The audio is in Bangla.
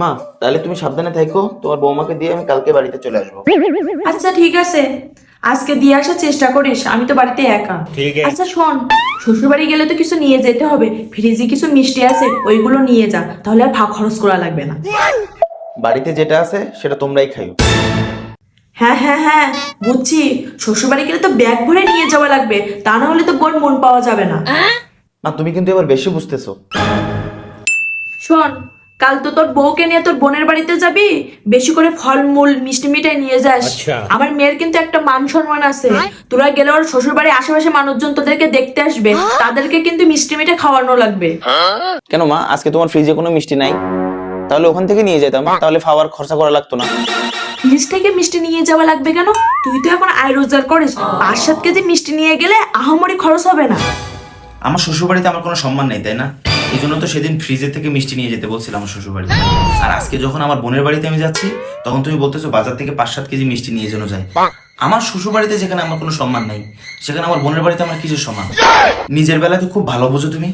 মা, তাহলে তুমি সাবধানে থাকো, তোমার বৌমাকে দিয়ে আমি কালকে বাড়িতে চলে আসবো। আচ্ছা ঠিক আছে, আজকে দিয়ে আসার চেষ্টা করিস, আমি তো বাড়িতে একা। আচ্ছা শোন, শ্বশুর বাড়ি গেলে তো কিছু নিয়ে যেতে হবে, ফ্রিজে কিছু মিষ্টি আছে ওইগুলো নিয়ে যা, তাহলে আর ভাগ খরচ করা লাগবে না। বাড়িতে যেটা আছে সেটা তোমরাই খাইও। হ্যাঁ হ্যাঁ হ্যাঁ, বুঝছি। শ্বশুর বাড়ি গেলে তো ব্যাগ ভরে নিয়ে যাওয়া লাগবে, তা না হলে তো বোন মন পাওয়া যাবে না। মা, তুমি কিন্তু এবার বেশি বুঝতেছো। শোন, কাল তো তোর বউকে নিয়ে তোর বোনের বাড়িতে যাবি, বেশি করে ফলমূল মিষ্টি মিঠাই নিয়ে যাস। আমার মেয়ের কিন্তু একটা মান সম্মান আছে, তোরা গেলে ওর শ্বশুর বাড়ির আশেপাশে মানুষজন তোদেরকে দেখতে আসবে, তাদেরকে কিন্তু মিষ্টি মিঠাই খাওয়ানো লাগবে। কেন মা, আজকে তোমার ফ্রিজে কোনো মিষ্টি নাই? তাহলে ওখান থেকে নিয়ে যেতাম, তাহলে খাওয়ার খরচা করা লাগতো না। ফ্রিজ থেকে মিষ্টি নিয়ে যাওয়া লাগবে কেন? তুই তো এখন আয় রোজগার করিস, 5-7 কেজি মিষ্টি নিয়ে গেলে আহামরি খরচ হবে না। আমার শ্বশুরবাড়িতে আমার কোনো সম্মান নেই, তাই না? এই জন্য তো সেদিন ফ্রিজের থেকে মিষ্টি নিয়ে যেতে বলছিলাম আমার শ্বশুরবাড়ি। আর আজকে যখন আমার বোনের বাড়িতে আমি যাচ্ছি, তখন তুমি বলতেছো বাজার থেকে 5-7 কেজি মিষ্টি নিয়ে যেন যায়। আমার শ্বশুরবাড়িতে যেখানে আমার কোনো সম্মান নাই, সেখানে আমার বোনের বাড়িতে আমার কিসের সম্মান? নিজের বেলায় তো খুব ভালো বোঝো তুমি।